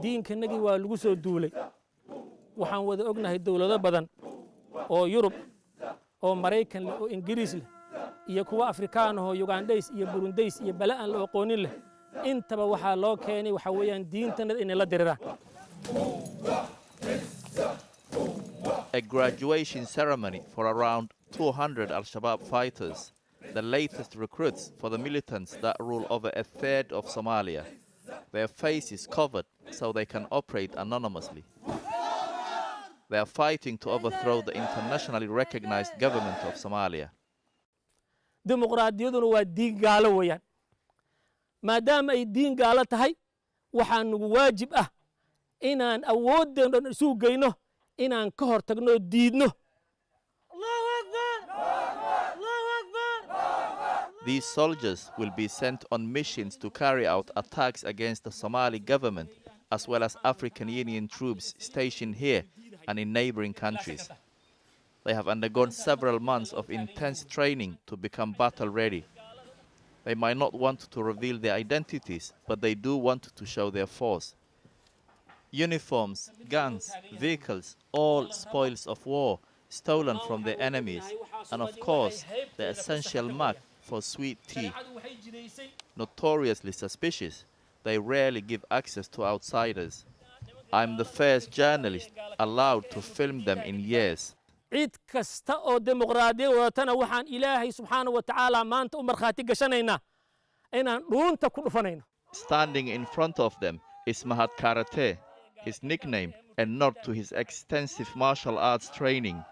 diinkanagii waa lagu soo duulay waxaan wada ognahay dawlado badan oo Yurub oo Mareykan leh oo Ingiriis leh iyo kuwa Afrikaan ah oo Ugandays iyo Burundays iyo balaan la aqoonin leh intaba waxa loo keenay waxa weeyaan diintanada in la diriraan. A graduation ceremony for around 200 Al-Shabaab fighters, the latest recruits for the militants that rule over a third of Somalia. Their faces covered so they can operate anonymously. They are fighting to overthrow the internationally recognized government of Somalia. dimuqraadiyaduna waa diin gaalo weeyaan maadaama ay diin gaalo tahay waxaa nagu waajib ah inaan awooddeena isu geyno inaan ka hortagno diidno. Allahu Akbar! Allahu Akbar! These soldiers will be sent on missions to carry out attacks against the Somali government as well as African Union troops stationed here and in neighboring countries. They have undergone several months of intense training to become battle ready. They might not want to reveal their identities, but they do want to show their force. Uniforms, guns, vehicles, all spoils of war, stolen from their enemies, and of course, the essential mark for sweet tea. Notoriously suspicious, they rarely give access to outsiders. I'm the first journalist allowed to film them in years. cid kasta oo dimuqraadiya wadatana waxaan Ilaahay subxaanahu wa ta'aala maanta u markhaati gashanaynaa inaan dhuunta ku dhufanayno. Standing in front of them is Mahat Karate, his nickname, a nod to his extensive martial arts training.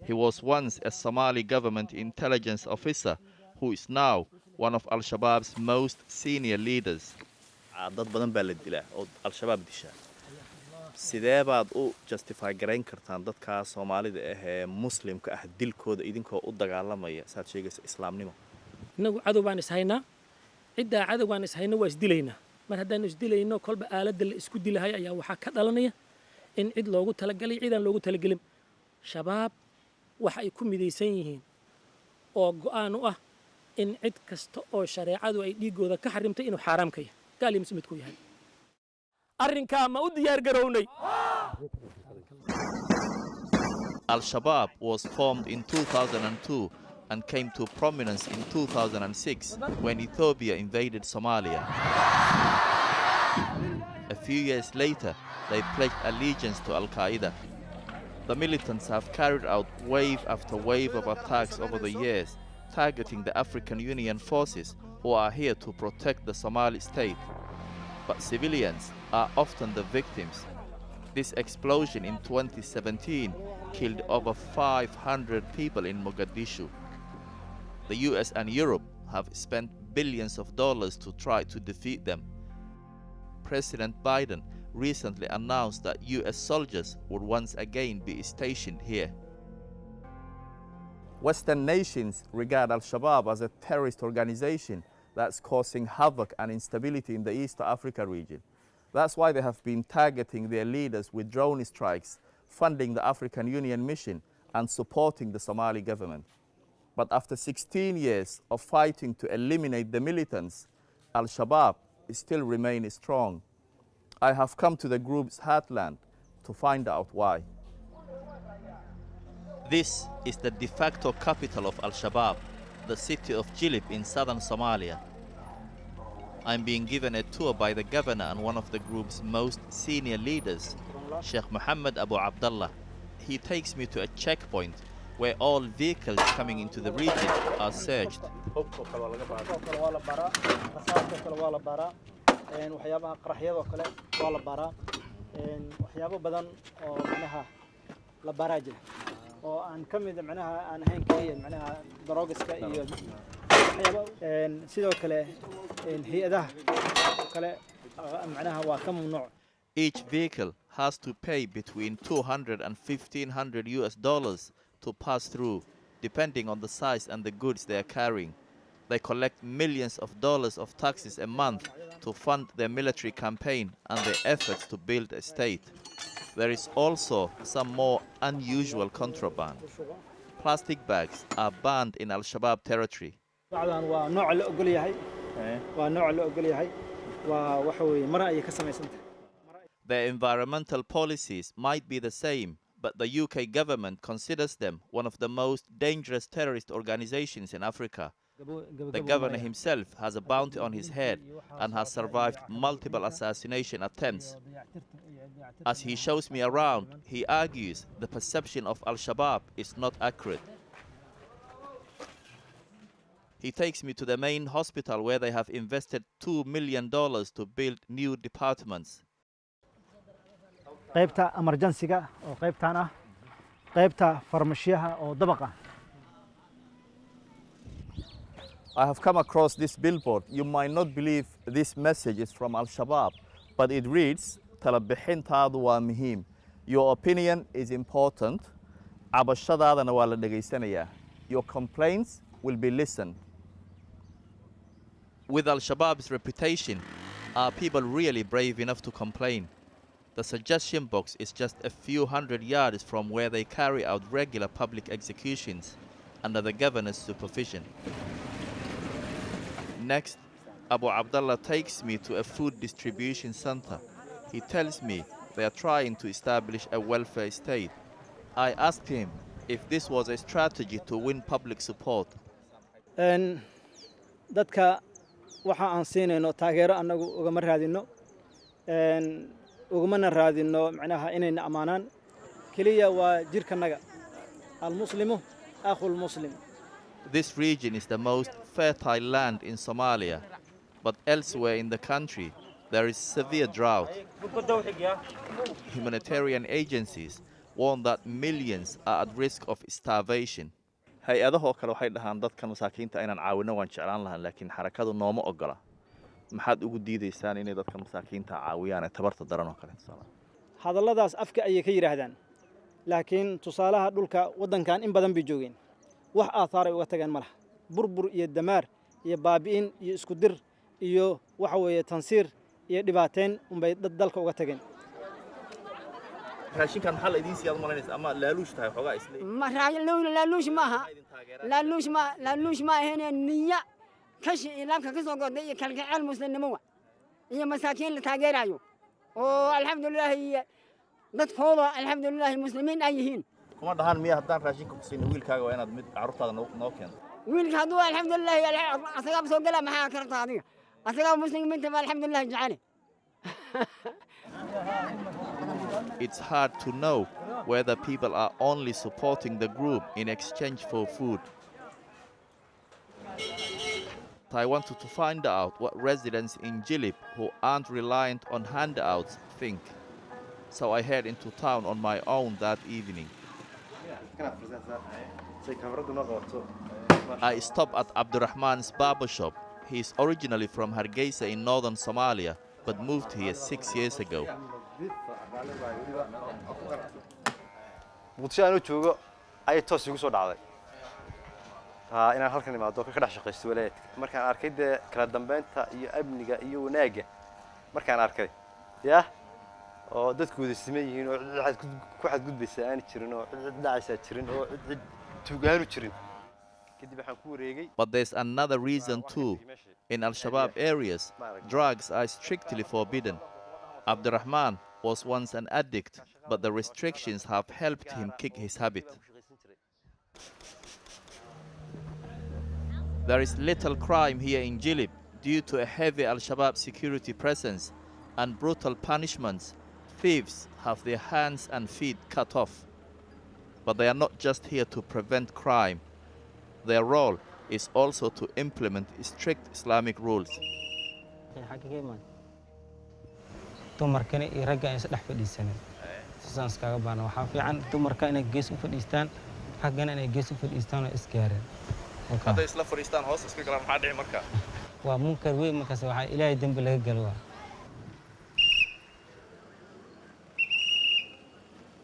He was once a Somali government intelligence officer who is now one of Al-Shabaab's most senior leaders. dad badan baa la dilaa oo Al-Shabaab disha sidee baad u justify gareyn kartaan dadka Soomaalida ah ee muslimka ah dilkooda idinkoo u dagaalamaya saad sheegaysa islaamnimo inagu cadow baan ishaynaa cidda cadow baan ishaynaa waa isdilaynaa mar haddaan isdilayno kolba aaladda la isku dilahay ayaa waxa ka dhalanaya in cid loogu talagalay ciidan loogu talagalin shabaab waxa ay ku midaysan yihiin oo go'aan u ah in cid kasta oo shareecadu ay dhigooda ka xarimtay inuu xaraam ka yahay gaal iyo mid ku yahay arrinka ma u diyaar garownay. Al-Shabaab was formed in 2002 and came to prominence in 2006 when Ethiopia invaded Somalia. A few years later, they pledged allegiance to Al-Qaeda. The militants have carried out wave after wave of attacks over the years, targeting the African Union forces who are here to protect the Somali state. But civilians are often the victims. This explosion in 2017 killed over 500 people in Mogadishu. The US and Europe have spent billions of dollars to try to defeat them. President Biden recently announced that US soldiers would once again be stationed here. Western nations regard Al-Shabaab as a terrorist organization that's causing havoc and instability in the East Africa region. That's why they have been targeting their leaders with drone strikes, funding the African Union mission, and supporting the Somali government. But after 16 years of fighting to eliminate the militants, Al-Shabaab still remains strong. I have come to the group's heartland to find out why. This is the de facto capital of Al-Shabaab, the city of Jilib in southern Somalia. I'm being given a tour by the governor and one of the group's most senior leaders, Sheikh Muhammad Abu Abdullah. He takes me to a checkpoint where all vehicles coming into the region are searched. oo aan kamid macnaha aan ahayn kaliya macnaha daroogiska iyo sidoo kale hay'adaha kale macnaha waa ka mamnuuc. Each vehicle has to pay between $200 and $1,500 to pass through, depending on the size and the goods they are carrying. They collect millions of dollars of taxes a month to fund their military campaign and their efforts to build a state. There is also some more unusual contraband. Plastic bags are banned in Al-Shabaab territory. Their environmental policies might be the same, but the UK government considers them one of the most dangerous terrorist organizations in Africa. The governor himself has a bounty on his head and has survived multiple assassination attempts. As he shows me around, he argues the perception of Al-Shabaab is not accurate. He takes me to the main hospital where they have invested $2 million to build new departments. qaybta emergency-ga oo qaybtan ah qaybta farmashiyaha oo dabaqa. I have come across this billboard. You might not believe this message is from Al-Shabaab, but it reads, Talabixintaadu waa muhiim. Your opinion is important. Cabashadaadana waa la dhagaysanayaa. Your complaints will be listened. With Al-Shabaab's reputation, are people really brave enough to complain? The suggestion box is just a few hundred yards from where they carry out regular public executions under the governor's supervision. Next, Abu Abdullah takes me to a food distribution center. He tells me they are trying to establish a welfare state. I asked him if this was a strategy to win public support. dadka waxa aan siinayno taageero anagu ugama raadino ugumana raadino macnaha inayna amaanaan kaliya waa jirkanaga al-muslimu akhul muslim. This region is the most fertile land in Somalia, but elsewhere in the country there is severe drought. Humanitarian agencies warn that millions are at risk of starvation. hay-adahoo kale waxay dhahaan dadkan masaakiinta inaan caawino waan jeclaan lahaa laakiin xarakadu nooma ogola. maxaad ugu diidaysaan inay dadkan masaakiinta caawiyaan ee tabarta daran oo kale tusaale? hadalladaas afka ayay ka yiraahdaan laakiin tusaalaha dhulka wadankan in badan bay joogeen wax aathaar ay uga tageen malaha burbur iyo damaar iyo baabi'in iyo isku dir iyo waxa weeye tansiir iyo dhibaateen unbay dalka uga tageen. raashinkan maxaa la idiin siyaad malaynaysa ama laaluush tahay xogaa isla ما لالوش معها لالوش ما هنا نية كش إلى كسر قضية كالكعال مسلموا هي مساكين لتاجر عيو والحمد لله هي ندخل الحمد لله المسلمين أيهين kuma dhahan miya haddaan raashinka ku siino wiilkaaga waa inaad mid carruurtaada noo keento. ويلك هذول الحمد لله أصحاب سوق لا معها كرت هذه أصحاب مسلمين تبع الحمد لله جعله. It's hard to know whether people are only supporting the group in exchange for food. I wanted to find out what residents in Jilib who aren't reliant on handouts think. So I head into town on my own that evening. I stop at Abdurrahman's barber shop. He's originally from Hargeisa in northern Somalia, but moved here 6 years ago. muqdisho aanu joogo ay toos igu soo dhacday inaan halkan imaado ka dhex shaqeysto walaadka markaan arkay kala dambeynta iyo amniga iyo wanaaga markaan arkay oo dadku wada siman yihiin oo ku xadgudbaysa aan jirin oo cid dhacaysa jirin oo cid tuugaanu jirin kadib waxaan ku wareegay. But there's another reason too. In Al-Shabaab areas, drugs are strictly forbidden. Abdurrahman was once an addict, but the restrictions have helped him kick his habit. There is little crime here in Jilib due to a heavy Al-Shabaab security presence and brutal punishments. Thieves have their hands and feet cut off. But they are not just here to prevent crime. Their role is also to implement strict Islamic rules. dumarkana iyo ragga ay isdhex fadhiisaneen sidaan iskaga baana waxa fiican dumarka inay gees u fadhiistaan raggana inay gees u fadhiistaan oo isgaareen hadday isla fadhiistaan hoos iska galaan maxaa dhici markaa waa munkar weyn markaas waxa ilaahay dambi laga galo.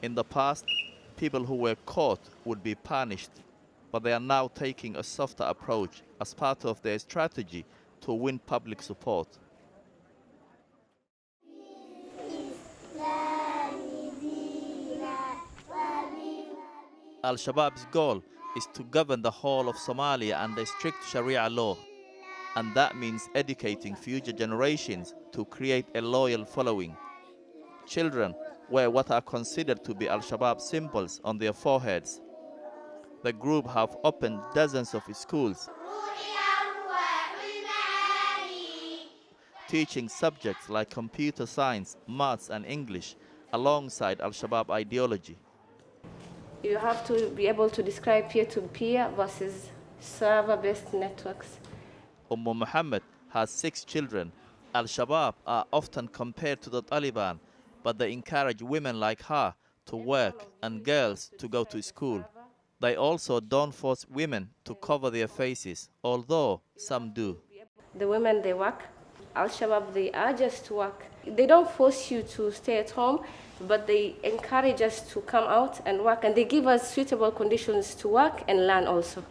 In the past, people who were caught would be punished, but they are now taking a softer approach as part of their strategy to win public support. Al-Shabaab's goal is to govern the whole of Somalia under strict Sharia law, and that means educating future generations to create a loyal following. Children wear what are considered to be Al-Shabaab symbols on their foreheads. The group have opened dozens of schools, teaching subjects like computer science, maths and English alongside Al-Shabaab ideology. You have to be able to describe peer-to-peer versus server-based networks. Muhammad has 6 children. Al-Shabaab are often compared to the Taliban, but they encourage women like her to work and girls to go to school. They also don't force women to cover their faces, although some do. The women, they work. Al-Shabaab, they urge us to work. They don't force you to stay at home, but they encourage us to come out and work, and they give us suitable conditions to work and learn also.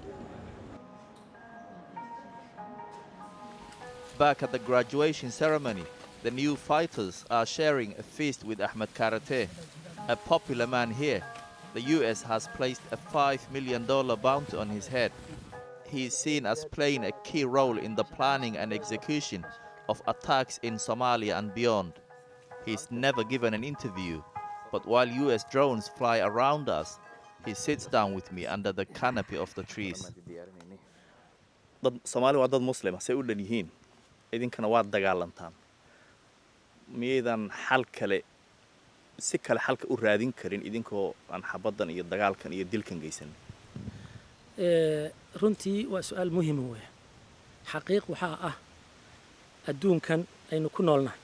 Back at the graduation ceremony, the new fighters are sharing a feast with Ahmed Karate, a popular man here. The US has placed a $5 million bounty on his head. He is seen as playing a key role in the planning and execution of attacks in Somalia and beyond. He's never given an interview, but while US drones fly around us, he sits down with me under the canopy of the trees. Soomaali waa dad Muslim ah, say u dhan yihiin. Idinkana waa dagaalantaan. Miyaydan xal kale si kale xalka u raadin karin idinkoo aan xabadan iyo dagaalkan iyo dilkan geysan? runtii waa su'aal muhiim ah. Xaqiiq waxa ah adduunkan aynu ku noolnahay.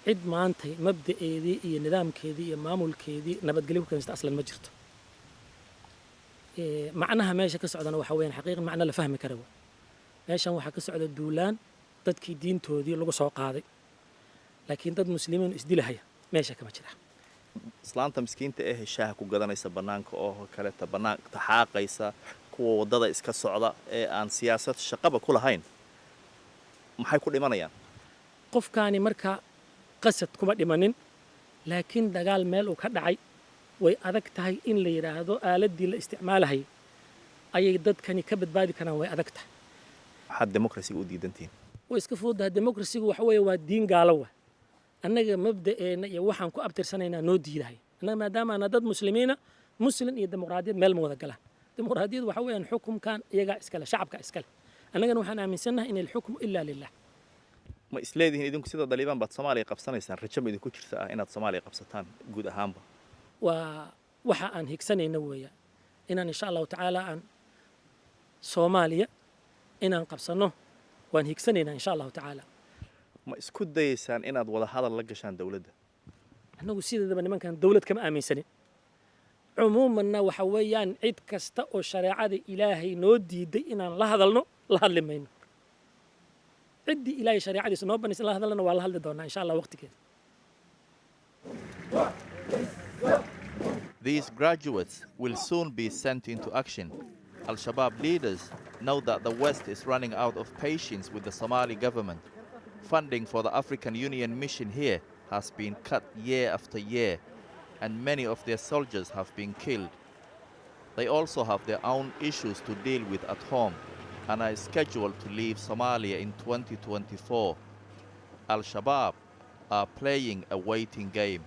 cid maantay mabda'eedii iyo nidaamkeedii iyo maamulkeedii nabadgelyo ku keensta aslan ma jirto. macnaha meesha ka socdana waxa weeyaan xaqiiqan macna la fahmi karo. meeshan waxa ka socda duulaan dadkii diintoodii lagu soo qaaday, laakiin dad muslimiin isdilahaya meesha kama jira. islaanta miskiinta ee shaaha ku gadanaysa banaanka oo kale ta banaanka taxaaqaysa kuwa wadada iska socda ee aan siyaasad shaqaba ku lahayn maxay ku dhimanayaan? qofkaani marka qasad kuma dhimanin, laakiin dagaal meel uu ka dhacay way adag tahay in la yiraahdo aaladii la isticmaalahay ayay dadkani ka badbaadi karaan, way adag tahay. waxaad democracy u diidantiin? way iska fududahay. democracy-gu waxa weeye waa diin gaalo ah. annaga mabda'eena iyo waxaan ku abtirsanaynaa noo diidahay. annaga maadaama ana dad muslimiina, muslim iyo dimuqraadiyad meel ma wada galaan. dimuqraadiyadu waxa weeyaan xukunkan iyaga iskale, shacabka iskale. annagana waxaan aaminsanahay in al-hukmu illa lillah. ma isleedihiin idinku sida Taliban baad Soomaaliya qabsanaysaan, rajo ma idinku jirta inaad Soomaaliya qabsataan guud ahaanba? waa waxa aan higsanayna weeyaan inaan insha Allah taala aan Soomaaliya inaan qabsano waan higsanaynaa insha Allah taala. ma isku dayeysaan inaad wada hadal la gashaan dawladda? annagu sidaba nimankan dawlad kama aaminsanin. cumuumanna waxa weeyaan cid kasta oo shariicada Ilaahay noo diiday inaan la hadalno la hadli mayno. ciddii Ilaahay shariicadiisa noo banisay la hadalna waa la hadli doonaa insha Allah waqtigeeda. These graduates will soon be sent into action. Al-Shabaab leaders know that the West is running out of patience with the Somali government. Funding for the African Union mission here has been cut year after year, and many of their soldiers have been killed. They also have their own issues to deal with at home and are scheduled to leave Somalia in 2024. Al-Shabaab are playing a waiting game.